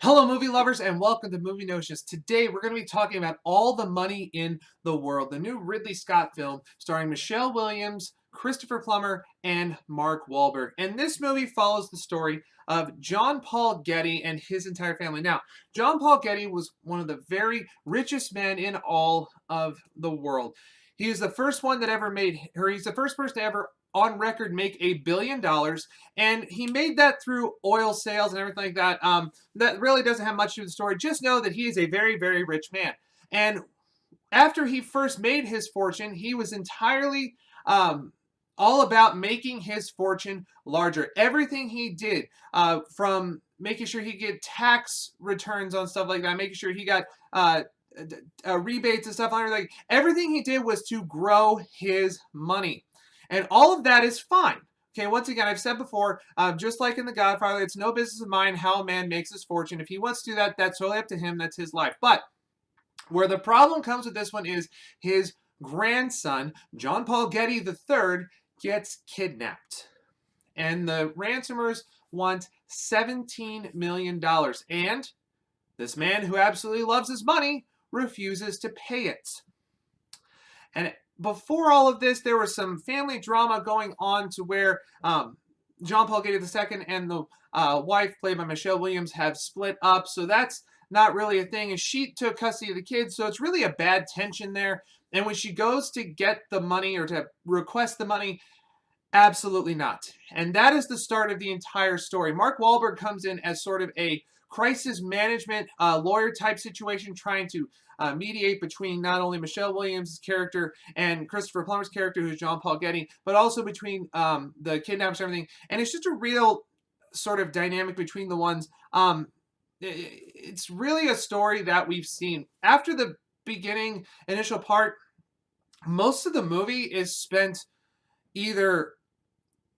Hello, movie lovers, and welcome to Movie Notions. Today, we're going to be talking about All the Money in the World, the new Ridley Scott film starring Michelle Williams, Christopher Plummer, and Mark Wahlberg. And this movie follows the story of John Paul Getty and his entire family. Now, John Paul Getty was one of the very richest men in all of the world. He is the first one that ever made, or he's the first person to ever on record make $1 billion, and he made that through oil sales and everything like that. That really doesn't have much to do with the story. Just know that he is a very, very rich man. And after he first made his fortune, he was entirely all about making his fortune larger. Everything he did, from making sure he get tax returns on stuff like that, making sure he got rebates and stuff like that. Everything he did was to grow his money. And all of that is fine. Okay, once again, I've said before, just like in The Godfather, it's no business of mine how a man makes his fortune. If he wants to do that, that's totally up to him. That's his life. But where the problem comes with this one is his grandson, John Paul Getty III, gets kidnapped. And the ransomers want $17 million. And this man who absolutely loves his money refuses to pay it. And before all of this, there was some family drama going on to where John Paul Getty II and the wife, played by Michelle Williams, have split up. So that's not really a thing. And she took custody of the kids. So it's really a bad tension there. And when she goes to get the money or to request the money, absolutely not. And that is the start of the entire story. Mark Wahlberg comes in as sort of a crisis management lawyer type situation, trying to mediate between not only Michelle Williams' character and Christopher Plummer's character, who's John Paul Getty, but also between the kidnappers and everything. And it's just a real sort of dynamic between the ones. It's really a story that we've seen. After the beginning initial part, most of the movie is spent either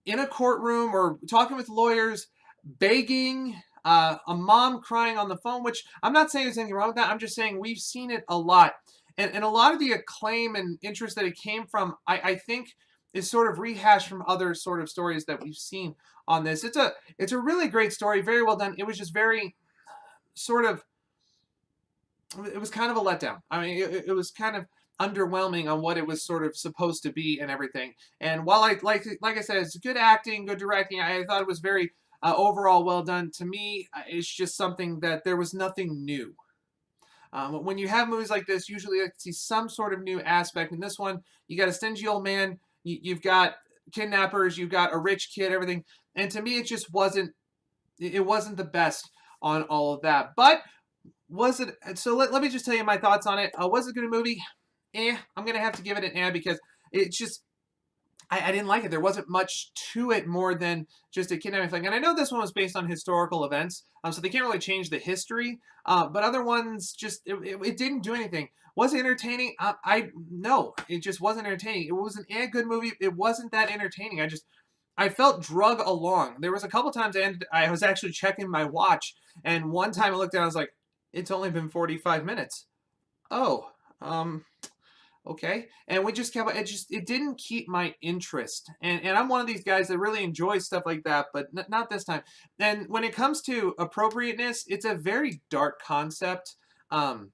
in a courtroom or talking with lawyers, begging, a mom crying on the phone, which I'm not saying there's anything wrong with that. I'm just saying we've seen it a lot. And a lot of the acclaim and interest that it came from, I think, is sort of rehashed from other sort of stories that we've seen on this. It's a really great story, very well done. It was just very sort of, it was kind of a letdown. I mean, it was kind of underwhelming on what it was sort of supposed to be and everything. And while like I said, it's good acting, good directing, I thought it was very overall well done. To me, it's just something that there was nothing new. When you have movies like this, usually you see some sort of new aspect. In this one, you got a stingy old man, you've got kidnappers, you've got a rich kid, everything. And to me, it just wasn't, it wasn't the best on all of that. But was it, so let me just tell you my thoughts on it. Was it a good movie? I'm going to have to give it an because it's just, I didn't like it. There wasn't much to it more than just a kidnapping thing. And I know this one was based on historical events, so they can't really change the history. But other ones, just, it didn't do anything. Was it entertaining? No, it just wasn't entertaining. It wasn't a good movie. It wasn't that entertaining. I felt drug along. There was a couple times I was actually checking my watch, and one time I looked down, I was like, it's only been 45 minutes. Oh, okay. And we just kept, it didn't keep my interest. And I'm one of these guys that really enjoys stuff like that, but not this time. And when it comes to appropriateness, it's a very dark concept. And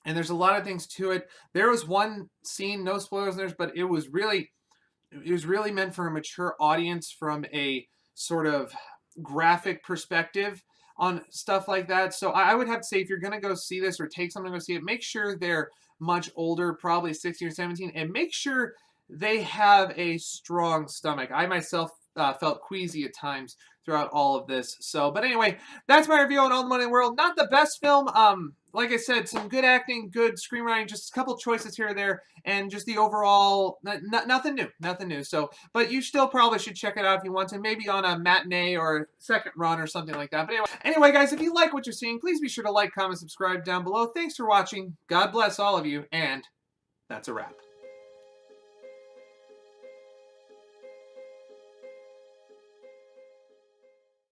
there's a lot of things to it. There was one scene, no spoilers there, but it was really meant for a mature audience from a sort of graphic perspective on stuff like that. So I would have to say, if you're going to go see this or take someone to go see it, make sure they're much older, probably 16 or 17, and make sure they have a strong stomach. I myself felt queasy at times throughout all of this. So, but anyway, that's my review on All the Money in the World. Not the best film. Like I said, some good acting, good screenwriting, just a couple choices here or there, and just the overall, nothing new. So, but you still probably should check it out if you want to, maybe on a matinee or a second run or something like that. But anyway, guys, if you like what you're seeing, please be sure to like, comment, subscribe down below. Thanks for watching. God bless all of you, and that's a wrap.